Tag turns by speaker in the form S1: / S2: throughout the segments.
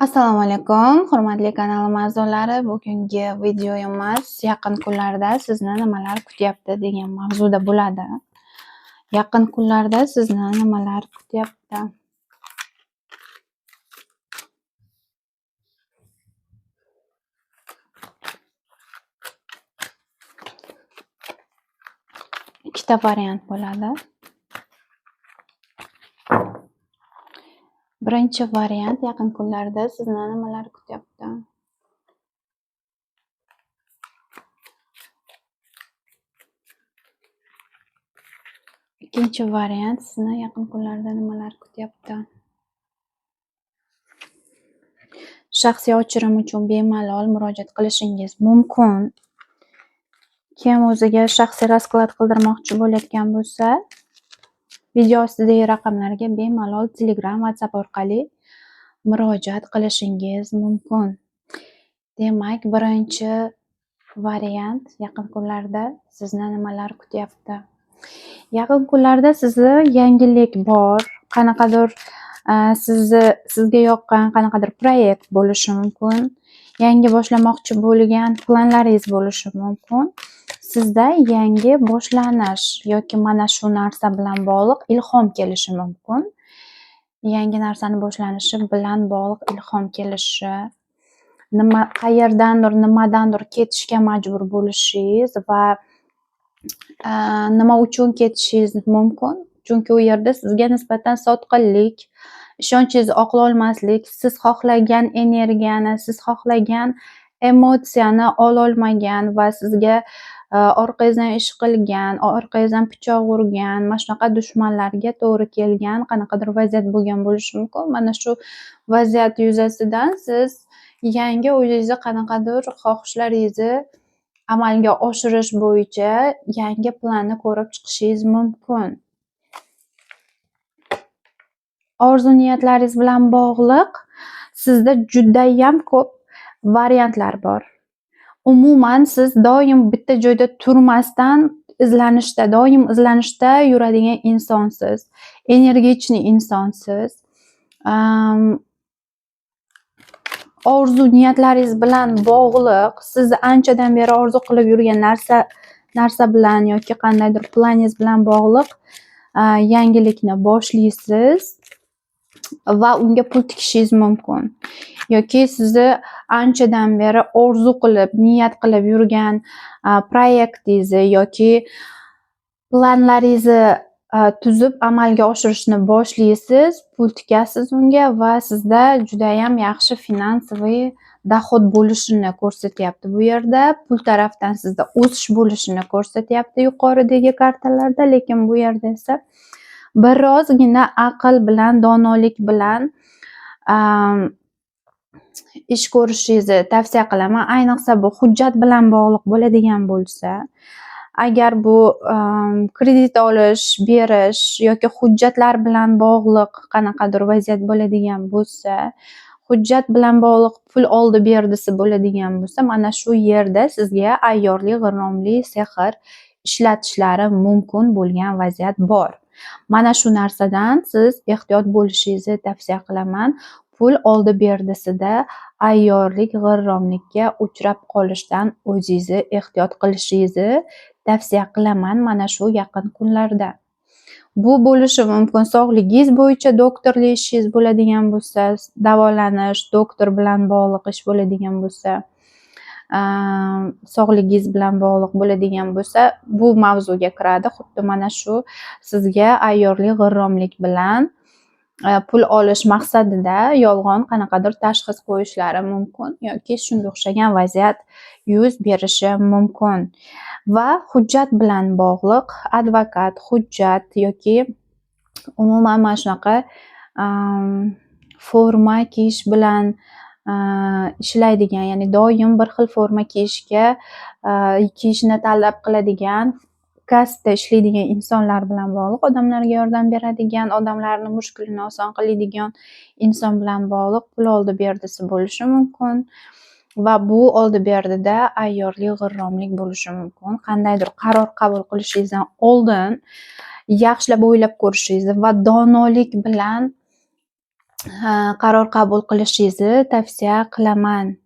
S1: Assalomu alaykum, hurmatli kanalim a'zolari. Bugungi videomiz yaqin kunlarda sizni nimalar kutyapti degan mavzuda bo'ladi. Yaqin kunlarda sizni nimalar kutyapti? Ikkita variant bo'ladi. Birinchi variant yaqin kunlarda sizni nimalar kutyapti? Ikkinchi variant sizni yaqin kunlarda nimalar kutyapti? Shaxsiy o'chirim uchun bemalol murojaat qilishingiz mumkin. Kim o'ziga shaxsiy rasklad qildirmoqchi bo'layotgan bo'lsa, video ostidagi raqamlarga bemalol Telegram, WhatsApp orqali murojaat qilishingiz mumkin. Demak, birinchi variant yaqin kunlarda sizni nimalar kutyapti? Yaqin kunlarda sizni yangilik bor, qanaqadir sizga yoqqan qanaqadir proyekt bo'lishi mumkin, yangi boshlamoqchi bo'lgan planlaringiz bo'lishi mumkin. Sizda yangi boshlanish yoki mana shu narsa bilan bog'liq ilhom kelishi mumkin. Yangi narsani boshlanishi bilan bog'liq ilhom kelishi, qayerdandir, nimadandir ketishga majbur bo'lishingiz va nima uchun ketishingiz mumkin? Chunki u yerda sizga nisbatan sotqinlik, ishonchingizni oqlolmaslik, siz xohlagan energiyani, siz xohlagan emotsiyani ololmagan va sizga orqangizdan ish qilgan, orqangizdan pichoq urgan, mana shunaqa dushmanlarga to'g'ri kelgan qanaqadir vaziyat bo'lgan bo'lishi mumkin. Mana shu vaziyat yuzasidan siz yangi o'zingizni qanaqadir xohishlaringizni amalga oshirish bo'yicha yangi planni ko'rib chiqishingiz mumkin. Orzu-niyatlaringiz bilan bog'liq sizda judayam ko'p variantlar bor. Umuman siz doim bitta joyda turmasdan doim izlanishda yuradigan insonsiz. Energichni insonsiz. Orzu-niyatlaringiz bilan bog'liq, siz anchadan beri orzu qilib yurgan narsa bilan yoki qandaydir planingiz bilan bog'liq yangilikni boshlaysiz va unga pul tikishingiz mumkin. Yoki sizni anchadan beri orzu qilib, niyat qilib yurgan proyektingizni yoki planlaringizni tuzib amalga oshirishni boshlaysiz, pul tikasiz unga va sizda judayam yaxshi finansiy doxod bo'lishini ko'rsatyapti. Bu yerda pul tarafdan sizda o'sish bo'lishini ko'rsatyapti yuqoridagi kartalarda, lekin bu yerda esa birozgina aql bilan, donolik bilan ish ko'rishingizni tavsiya qilaman. Ayniqsa bu hujjat bilan bog'liq bo'ladigan bo'lsa, agar bu kredit olish, berish yoki hujjatlar bilan bog'liq qanaqadir vaziyat bo'ladigan bo'lsa, hujjat bilan bog'liq pul oldi berdisi bo'ladigan bo'lsa, mana shu yerda sizga ayyorlik, g'irromlik, sehr ishlatishlari mumkin bo'lgan vaziyat bor. Mana shu narsadan siz ehtiyot bo'lishingizni tavsiya qilaman. Pul oldi berdisida ayyorlik, g'irromlikka uchrab qolishdan o'zingizni ehtiyot qilishingizni tavsiya qilaman mana shu yaqin kunlarda. Bu bo'lishi mumkin sog'ligingiz bo'yicha doktorlik ishingiz bo'ladigan bo'lsa, davolanish, doktor bilan bog'liq ish bo'ladigan bo'lsa, sog'ligingiz bilan bog'liq bo'ladigan bo'lsa, bu mavzuga kiradi. Xuddi mana shu sizga ayyorlik, g'irromlik bilan pul olish maqsadida yolg'on qanaqadir tashxis qo'yishlari mumkin yoki shunga o'xshagan vaziyat yuz berishi mumkin. Va hujjat bilan bog'liq advokat, hujjat yoki umuman mana shunaqa forma kiyish bilan ishlaydigan, ya'ni doim bir xil forma kiyishni talab qiladigan, kasbda ishlaydigan insonlar bilan bog'liq, odamlarga yordam beradigan, odamlarni mushkulini oson qiladigan inson bilan bog'liq pul oldi berdisi bo'lishi mumkin. Va bu oldi berdida ayyorlik, g'irromlik bo'lishi mumkin. Qandaydir qaror qabul qilishingizdan oldin yaxshilab o'ylab ko'rishingizni va donolik bilan qaror qabul qilishingizni tavsiya qilaman.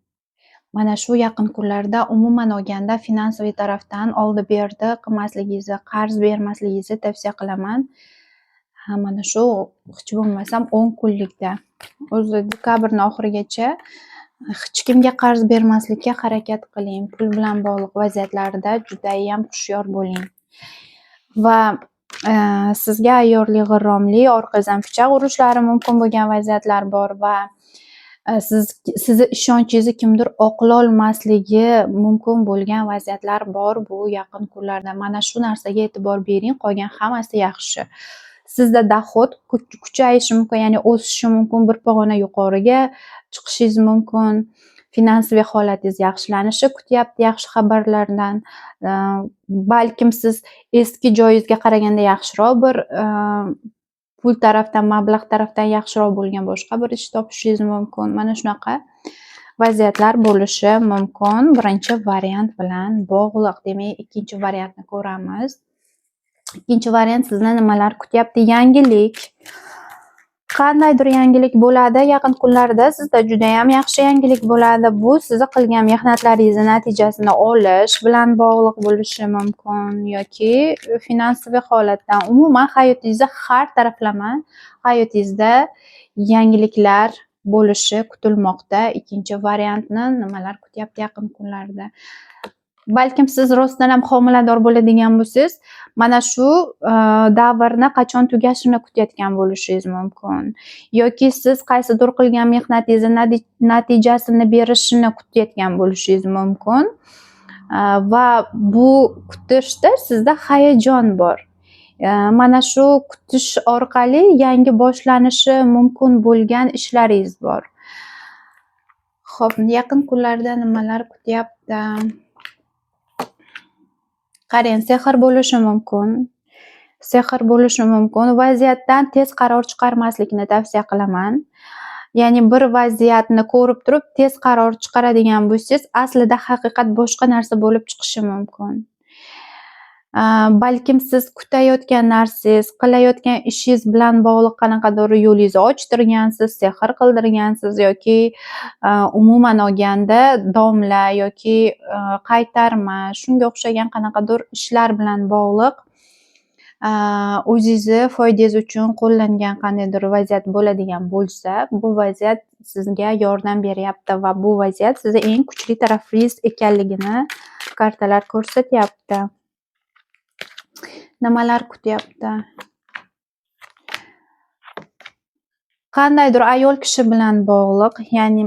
S1: Mana shu yaqin kunlarda umuman olganda finansiy tarafdan oldi-berdi qilmasligingizni, qarz bermasligingizni tavsiya qilaman. Mana shu hech bo'lmasam 10 kunlikda. O'zi dekabrning oxirigacha hech kimga qarz bermaslikka harakat qiling. Pul bilan bog'liq vaziyatlarda judayam hushyor bo'ling. Va sizga ayyorli, g'irromli, orqangizdan pichoq urishlari mumkin bo'lgan vaziyatlar bor va sizni ishonchingizni kimdir oqlolmasligi mumkin bo'lgan vaziyatlar bor bu yaqin kunlarda. Mana shu narsaga e'tibor bering, qolgan hammasi yaxshi. Sizda doxod kuchayishi mumkin, ya'ni o'sishi mumkin, bir pog'ona yuqoriga chiqishingiz mumkin. Finansiy holatingiz yaxshilanishi kutyapti yaxshi xabarlardan. Balkim siz eski joyingizga qaraganda yaxshiroq bir pul tarafdan, mablag' tarafdan yaxshiroq bo'lgan boshqa bir ish topishingiz mumkin. Mana shunaqa vaziyatlar bo'lishi mumkin. Birinchi variant bilan bog'liq. Demak, ikkinchi variantni ko'ramiz. Ikkinchi variant sizni nimalar kutyapti? Yangilik. Qandaydir yangilik bo'ladi yaqin kunlarda. Sizda juda ham yaxshi yangilik bo'ladi. Bu sizni qilgan mehnatlaringizni natijasini olish bilan bog'liq bo'lishi mumkin yoki finansiy holatdan, umuman hayotingizda har taraflama hayotingizda yangiliklar bo'lishi kutilmoqda. Ikkinchi variantni nimalar kutyapti yaqin kunlarda? Balkim siz rostdan ham homilador bo'ladigan bo'lsangiz, mana shu davrni qachon tugashini kutayotgan bo'lishingiz mumkin. Yoki siz qaysidir qilgan mehnatingizni natijasini berishini kutayotgan bo'lishingiz mumkin. Va bu kutishda sizda hayajon bor. Mana shu kutish orqali yangi boshlanishi mumkin bo'lgan ishlaringiz bor. Xo'p, yaqin kunlarda nimalar kutyapti? Qarang, sehr bo'lishi mumkin. Sehr bo'lishi mumkin. Vaziyatdan tez qaror chiqarmaslikni tavsiya qilaman. Ya'ni bir vaziyatni ko'rib turib tez qaror chiqaradigan bo'lsangiz, aslida haqiqat boshqa narsa bo'lib chiqishi mumkin. Balkim siz kutayotgan narsangiz, qilayotgan ishingiz bilan bog'liq qanaqadir yo'lingizni ochtirgansiz, sehr qildirgansiz yoki umuman olganda domla yoki qaytarma, shunga o'xshagan qanaqadir ishlar bilan bog'liq o'zingizni foydangiz uchun qo'llangan qandaydir vaziyat bo'ladigan bo'lsa, bu vaziyat sizga yordam beryapti va bu vaziyat sizni eng kuchli tarafingiz ekanligini kartalar ko'rsatyapti. Nimalar kutyapti? Qandaydir ayol kishi bilan bog'liq, ya'ni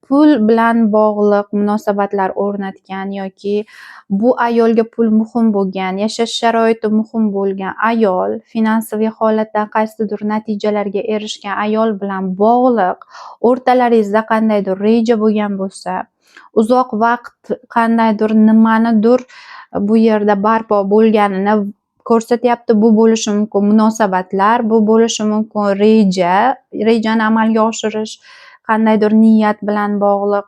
S1: pul bilan bog'liq munosabatlar o'rnatgan yoki bu ayolga pul muhim bo'lgan, yashash sharoiti muhim bo'lgan ayol, finansiy holatdan qaysidir natijalarga erishgan ayol bilan bog'liq o'rtalaringizda qandaydir reja bo'lgan bo'lsa, uzoq vaqt qandaydir nimanidir bu yerda barpo bo'lganini ko'rsatyapti. Bu bo'lishi mumkin munosabatlar, bu bo'lishi mumkin rejani amalga oshirish, qandaydir niyat bilan bog'liq.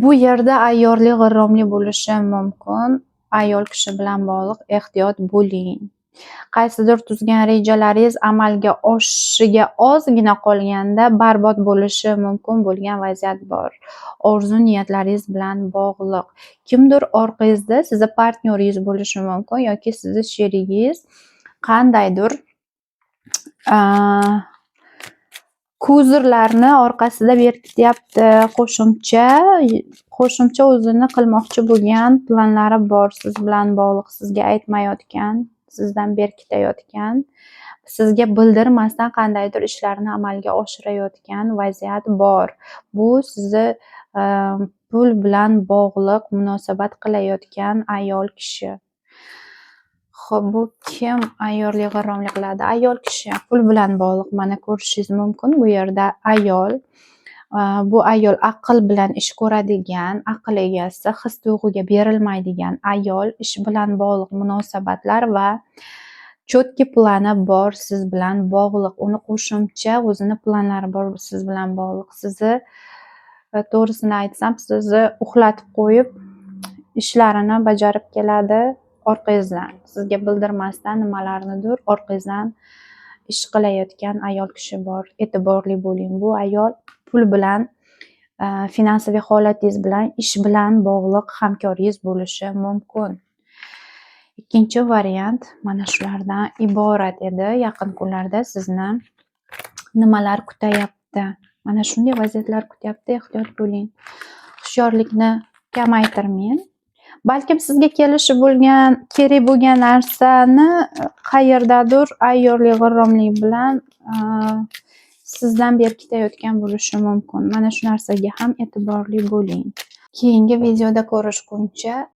S1: Bu yerda ayyorli, g'irromli bo'lishi mumkin. Ayol kishi bilan bog'liq ehtiyot bo'ling. Qaysidir tuzgan rejalaringiz amalga oshishiga ozgina qolganda barbod bo'lishi mumkin bo'lgan vaziyat bor. Orzu niyatlaringiz bilan bog'liq. Kimdir orqangizda sizni partnyoringiz bo'lishi mumkin yoki sizni sherigingiz qandaydir ko'zirlarni orqasida berkityapti, qo'shimcha o'zini qilmoqchi bo'lgan planlari bor siz bilan bog'liq, sizga aytmayotgan, sizdan berkitayotgan, sizga bildirmasdan qandaydir ishlarni amalga oshirayotgan vaziyat bor. Bu sizni pul bilan bog'liq munosabat qilayotgan ayol kishi. Xo'p, bu kim ayyorli, g'irromlik qiladi? Ayol kishi pul bilan bog'liq. Mana ko'rishingiz mumkin bu yerda ayol. Bu ayol aql bilan ish ko'radigan, aql egasi, his-tuyg'uga berilmaydigan ayol, ish bilan bog'liq munosabatlar va chotki plani bor siz bilan bog'liq. Uni qo'shimcha o'zini planlari bor siz bilan bog'liq. Sizni to'g'risini aytsam, sizni uxlatib qo'yib ishlarini bajarib keladi orqangizdan. Sizga bildirmasdan nimalarnidir orqangizdan ish qilayotgan ayol kishi bor. E'tiborli bo'ling. Bu ayol pul bilan, finansiy holatingiz bilan, ish bilan bog'liq hamkoringiz bo'lishi mumkin. Ikkinchi variant mana shulardan iborat edi. Yaqin kunlarda sizni nimalar kutayapti? Mana shunday vaziyatlar kutyapti. Ehtiyot bo'ling. Hushyorlikni kamaytirmang. Balkim sizga kelishi bo'lgan, kerak bo'lgan narsani qayerdadir ayyorlik, g'irromlik bilan sizdan berkitayotgan bo'lishi mumkin. Mana shu narsaga ham e'tiborli bo'ling. Keyingi videoda ko'rishguncha